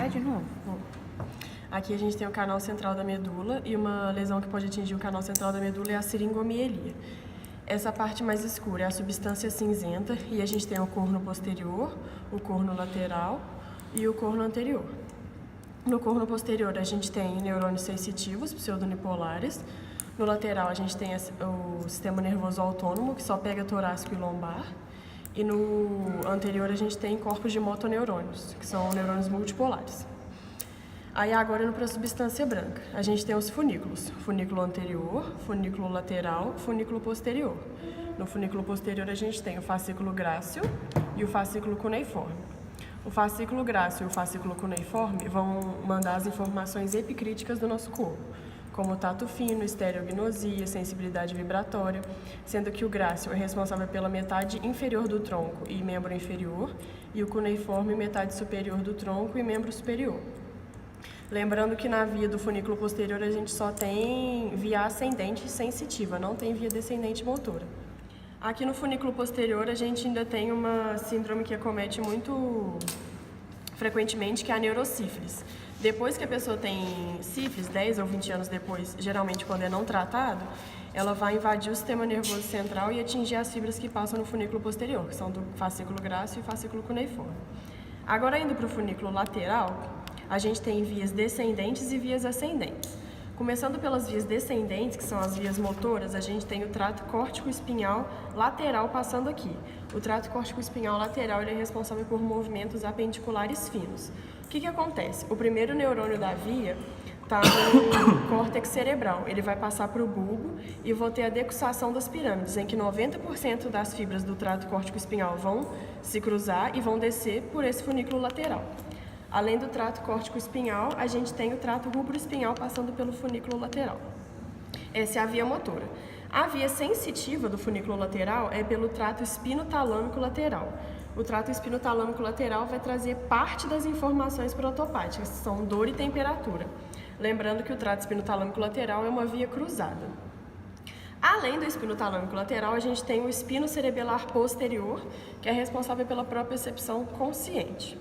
Vai de novo. Bom, aqui a gente tem o canal central da medula e uma lesão que pode atingir o canal central da medula é a seringomielia. Essa parte mais escura é a substância cinzenta e a gente tem o corno posterior, o corno lateral e o corno anterior. No corno posterior a gente tem neurônios sensitivos, pseudonipolares. No lateral a gente tem o sistema nervoso autônomo, que só pega torácico e lombar. E no anterior a gente tem corpos de motoneurônios, que são neurônios multipolares. Aí agora indo para a substância branca, a gente tem os funículos, funículo anterior, funículo lateral, funículo posterior. No funículo posterior a gente tem o fascículo grácil e o fascículo cuneiforme. O fascículo grácil e o fascículo cuneiforme vão mandar as informações epicríticas do nosso corpo, como tato fino, estereognosia, sensibilidade vibratória, sendo que o grácil é responsável pela metade inferior do tronco e membro inferior, e o cuneiforme metade superior do tronco e membro superior. Lembrando que na via do funículo posterior a gente só tem via ascendente sensitiva, não tem via descendente motora. Aqui no funículo posterior a gente ainda tem uma síndrome que acomete muito frequentemente, que é a neurosífilis. Depois que a pessoa tem sífilis, 10 ou 20 anos depois, geralmente quando é não tratado, ela vai invadir o sistema nervoso central e atingir as fibras que passam no funículo posterior, que são do fascículo grácil e fascículo cuneiforme. Agora indo para o funículo lateral, a gente tem vias descendentes e vias ascendentes. Começando pelas vias descendentes, que são as vias motoras, a gente tem o trato córtico-espinhal lateral passando aqui. O trato córtico-espinhal lateral ele é responsável por movimentos apendiculares finos. O que acontece? O primeiro neurônio da via está no córtex cerebral. Ele vai passar para o bulbo e vou ter a decussação das pirâmides, em que 90% das fibras do trato córtico-espinhal vão se cruzar e vão descer por esse funículo lateral. Além do trato córtico-espinhal, a gente tem o trato rubro-espinhal passando pelo funículo lateral. Essa é a via motora. A via sensitiva do funículo lateral é pelo trato espinotalâmico lateral. O trato espinotalâmico lateral vai trazer parte das informações protopáticas, que são dor e temperatura. Lembrando que o trato espinotalâmico lateral é uma via cruzada. Além do espinotalâmico lateral, a gente tem o espino cerebelar posterior, que é responsável pela propriocepção consciente.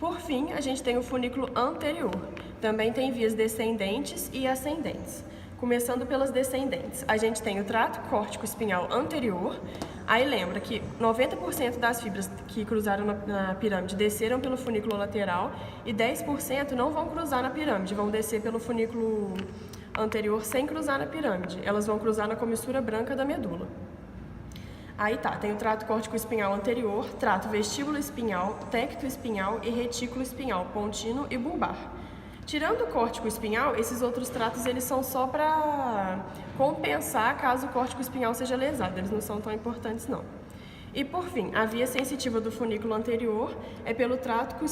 Por fim, a gente tem o funículo anterior. Também tem vias descendentes e ascendentes. Começando pelas descendentes, a gente tem o trato córtico-espinhal anterior. Aí lembra que 90% das fibras que cruzaram na pirâmide desceram pelo funículo lateral e 10% não vão cruzar na pirâmide, vão descer pelo funículo anterior sem cruzar na pirâmide. Elas vão cruzar na comissura branca da medula. Aí tá, tem o trato córtico-espinhal anterior, trato vestíbulo-espinhal, tecto-espinhal e retículo-espinhal, pontino e bulbar. Tirando o córtico-espinhal, esses outros tratos eles são só para compensar caso o córtico-espinhal seja lesado, eles não são tão importantes não. E por fim, a via sensitiva do funículo anterior é pelo trato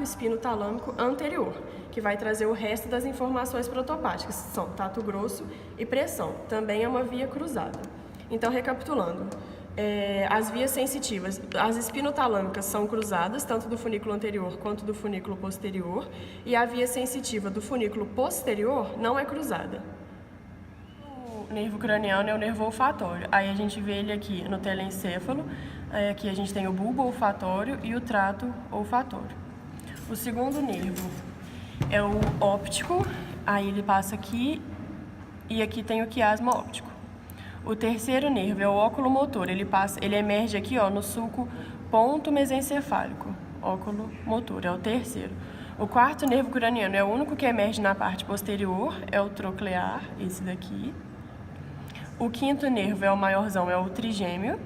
espinotalâmico anterior, que vai trazer o resto das informações protopáticas, que são tato grosso e pressão, também é uma via cruzada. Então, recapitulando, as vias sensitivas, as espinotalâmicas são cruzadas, tanto do funículo anterior quanto do funículo posterior, e a via sensitiva do funículo posterior não é cruzada. O nervo craniano é o nervo olfatório, aí a gente vê ele aqui no telencéfalo, aqui a gente tem o bulbo olfatório e o trato olfatório. O segundo nervo é o óptico, aí ele passa aqui e aqui tem o quiasma óptico. O terceiro nervo é o óculo motor, ele emerge aqui no sulco ponto mesencefálico, óculo motor, é o terceiro. O quarto nervo craniano é o único que emerge na parte posterior, é o troclear, esse daqui. O quinto nervo é o maiorzão, é o trigêmeo.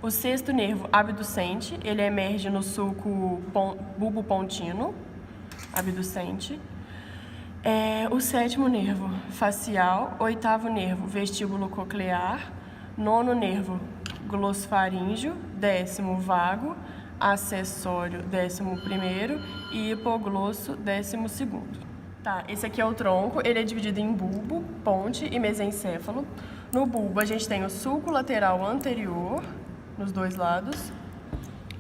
O sexto nervo abducente, ele emerge no sulco bulbo pontino, abducente. O sétimo nervo facial, oitavo nervo vestíbulo coclear, nono nervo glossofaríngeo, décimo vago, acessório, 11º e hipoglosso, 12º. Tá, esse aqui é o tronco, ele é dividido em bulbo, ponte e mesencéfalo. No bulbo a gente tem o sulco lateral anterior, nos dois lados,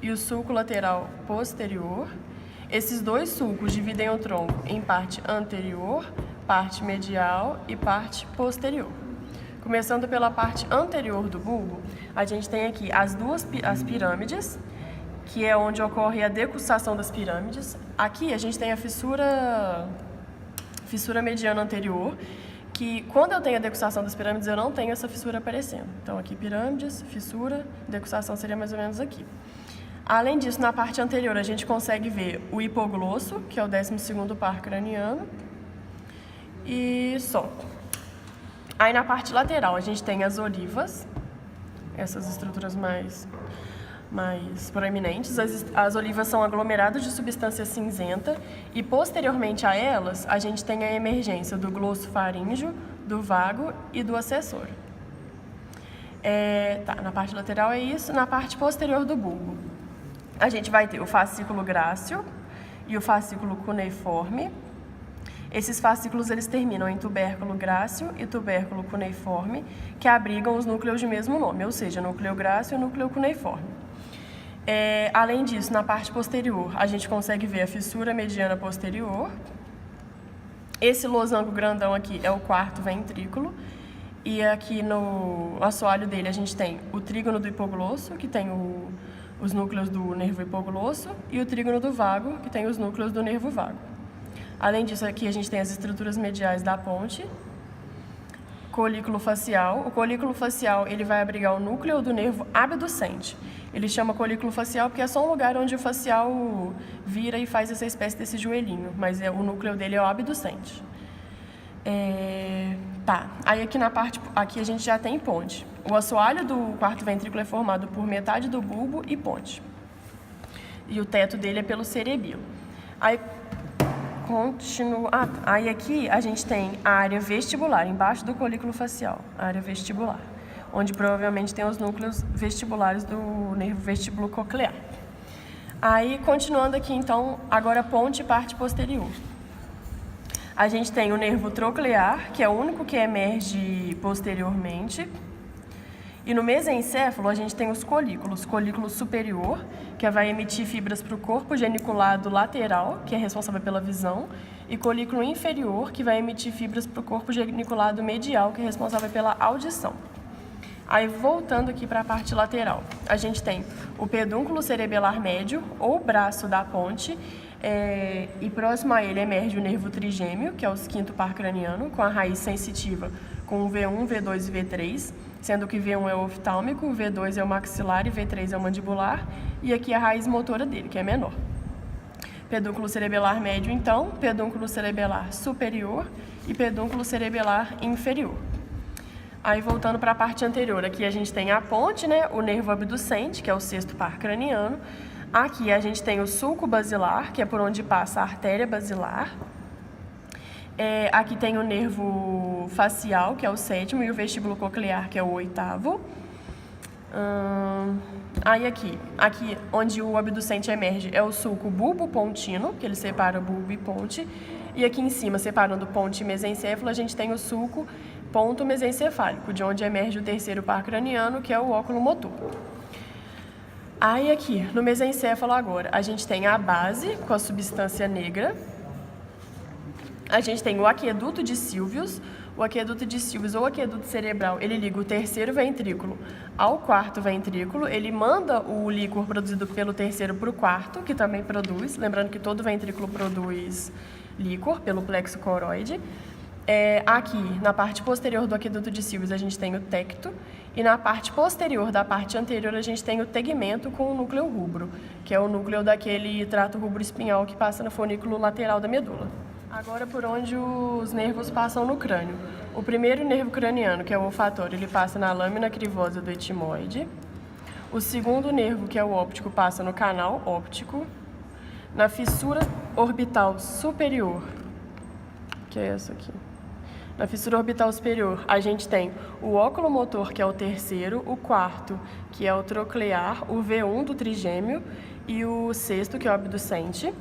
e o sulco lateral posterior. Esses dois sulcos dividem o tronco em parte anterior, parte medial e parte posterior. Começando pela parte anterior do bulbo, a gente tem aqui as pirâmides que é onde ocorre a decussação das pirâmides. Aqui a gente tem a fissura mediana anterior, que quando eu tenho a decussação das pirâmides, eu não tenho essa fissura aparecendo. Então aqui pirâmides, fissura, decussação seria mais ou menos aqui. Além disso, na parte anterior a gente consegue ver o hipoglosso, que é o 12º par craniano, e só. Aí na parte lateral a gente tem as olivas, essas estruturas mais proeminentes. As olivas são aglomerados de substância cinzenta e posteriormente a elas a gente tem a emergência do glosso faríngeo, do vago e do acessório. Na parte lateral é isso. Na parte posterior do bulbo a gente vai ter o fascículo grácil e o fascículo cuneiforme. Esses fascículos eles terminam em tubérculo grácil e tubérculo cuneiforme, que abrigam os núcleos de mesmo nome, ou seja, núcleo grácil e núcleo cuneiforme. Além disso, na parte posterior, a gente consegue ver a fissura mediana posterior. Esse losango grandão aqui é o 4º ventrículo, e aqui no assoalho dele a gente tem o trígono do hipoglosso, que tem os núcleos do nervo hipoglosso, e o trígono do vago, que tem os núcleos do nervo vago. Além disso, aqui a gente tem as estruturas mediais da ponte, colículo facial. O colículo facial ele vai abrigar o núcleo do nervo abducente. Ele chama colículo facial porque é só um lugar onde o facial vira e faz essa espécie desse joelhinho, mas o núcleo dele é o abducente. Aí aqui a gente já tem ponte. O assoalho do 4º ventrículo é formado por metade do bulbo e ponte. E o teto dele é pelo cerebelo. Aí aqui a gente tem a área vestibular, embaixo do colículo facial, a área vestibular, onde provavelmente tem os núcleos vestibulares do nervo vestíbulo coclear. Aí, continuando aqui, então, agora ponte e parte posterior. A gente tem o nervo troclear, que é o único que emerge posteriormente. E no mesencéfalo, a gente tem os colículos. Colículo superior, que vai emitir fibras para o corpo geniculado lateral, que é responsável pela visão. E colículo inferior, que vai emitir fibras para o corpo geniculado medial, que é responsável pela audição. Aí, voltando aqui para a parte lateral, a gente tem o pedúnculo cerebelar médio, ou braço da ponte, e próximo a ele emerge o nervo trigêmeo, que é o 5º par craniano, com a raiz sensitiva com o V1, V2 e V3, sendo que V1 é o oftálmico, V2 é o maxilar e V3 é o mandibular, e aqui a raiz motora dele, que é menor. Pedúnculo cerebelar médio, então, pedúnculo cerebelar superior e pedúnculo cerebelar inferior. Aí, voltando para a parte anterior, aqui a gente tem a ponte, né, o nervo abducente, que é o 6º par craniano. Aqui a gente tem o sulco basilar, que é por onde passa a artéria basilar. Aqui tem o nervo facial, que é o 7º, e o vestíbulo coclear, que é o 8º. Aí aqui onde o abducente emerge é o sulco bulbo-pontino, que ele separa bulbo e ponte. E aqui em cima, separando ponte e mesencéfalo, a gente tem o sulco ponto mesencefálico, de onde emerge o 3º par craniano, que é o óculo motor. Aí aqui, no mesencéfalo agora, a gente tem a base com a substância negra. A gente tem o aqueduto de Sylvius. O aqueduto de Sylvius ou aqueduto cerebral, ele liga o 3º ventrículo ao 4º ventrículo. Ele manda o líquor produzido pelo 3º para o 4º, que também produz. Lembrando que todo ventrículo produz líquor pelo plexo coroide. Aqui, na parte posterior do aqueduto de Sylvius, a gente tem o tecto. E na parte posterior da parte anterior, a gente tem o tegmento com o núcleo rubro, que é o núcleo daquele trato rubro-espinhal que passa no fornículo lateral da medula. Agora, por onde os nervos passam no crânio. O primeiro nervo craniano, que é o olfatório, ele passa na lâmina crivosa do etimoide. O segundo nervo, que é o óptico, passa no canal óptico. Na fissura orbital superior, que é essa aqui. Na fissura orbital superior, a gente tem o óculo motor, que é o 3º, o 4º, que é o troclear, o V1 do trigêmeo e o 6º, que é o abducente.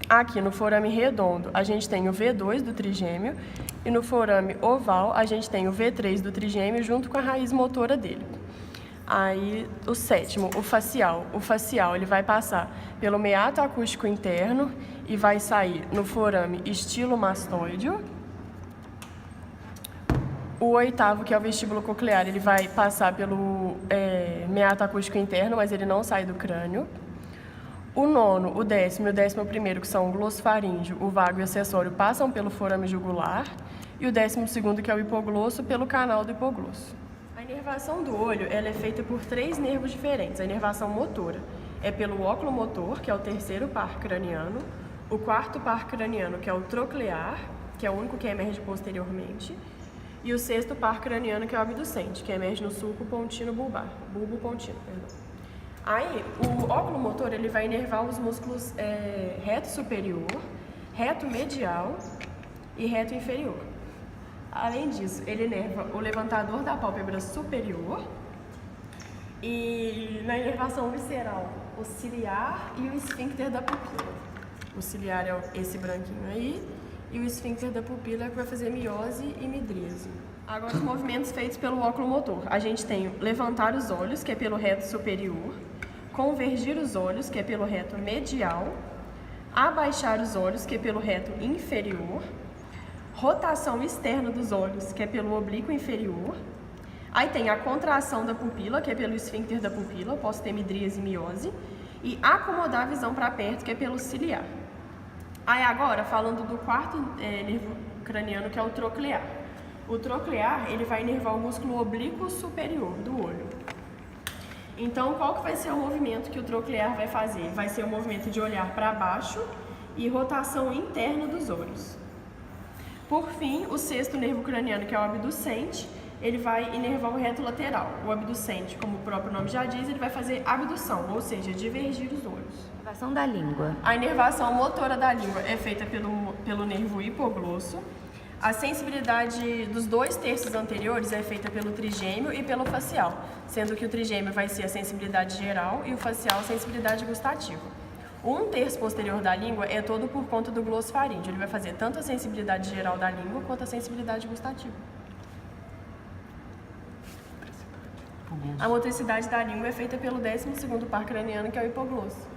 Aqui no forame redondo, a gente tem o V2 do trigêmeo e no forame oval, a gente tem o V3 do trigêmeo junto com a raiz motora dele. Aí, o 7º, o facial. O facial, ele vai passar pelo meato acústico interno e vai sair no forame estilomastoideo. O 8º, que é o vestíbulo coclear, ele vai passar pelo meato acústico interno, mas ele não sai do crânio. O nono, o décimo e o 11º, que são o glossofaríngeo, o vago e o acessório, passam pelo forame jugular, e o 12º, que é o hipoglosso, pelo canal do hipoglosso. A inervação do olho ela é feita por 3 nervos diferentes. A inervação motora é pelo oculomotor, que é o 3º par craniano, o 4º par craniano, que é o troclear, que é o único que emerge posteriormente, e o 6º par craniano, que é o abducente, que emerge no sulco pontino bulbar, bulbo pontino, perdão. Aí, o oculomotor ele vai inervar os músculos reto superior, reto medial e reto inferior. Além disso, ele inerva o levantador da pálpebra superior e, na inervação visceral, o ciliar e o esfíncter da pupila. O ciliar é esse branquinho aí e o esfíncter da pupila é que vai fazer miose e midríase. Agora, os movimentos feitos pelo oculomotor. A gente tem levantar os olhos, que é pelo reto superior, convergir os olhos, que é pelo reto medial, abaixar os olhos, que é pelo reto inferior, rotação externa dos olhos, que é pelo oblíquo inferior. Aí tem a contração da pupila, que é pelo esfíncter da pupila, posso ter midríase e miose, e acomodar a visão para perto, que é pelo ciliar. Aí agora, falando do 4º nervo craniano, que é o troclear. O troclear, ele vai inervar o músculo oblíquo superior do olho. Então, qual que vai ser o movimento que o troclear vai fazer? Vai ser o movimento de olhar para baixo e rotação interna dos olhos. Por fim, o 6º nervo craniano, que é o abducente, ele vai inervar o reto lateral. O abducente, como o próprio nome já diz, ele vai fazer abdução, ou seja, divergir os olhos. Inervação da língua. A inervação motora da língua é feita pelo nervo hipoglosso. A sensibilidade dos 2/3 anteriores é feita pelo trigêmeo e pelo facial, sendo que o trigêmeo vai ser a sensibilidade geral e o facial a sensibilidade gustativa. O 1/3 posterior da língua é todo por conta do glossofaríngeo. Ele vai fazer tanto a sensibilidade geral da língua quanto a sensibilidade gustativa. A motricidade da língua é feita pelo 12º par craniano, que é o hipoglosso.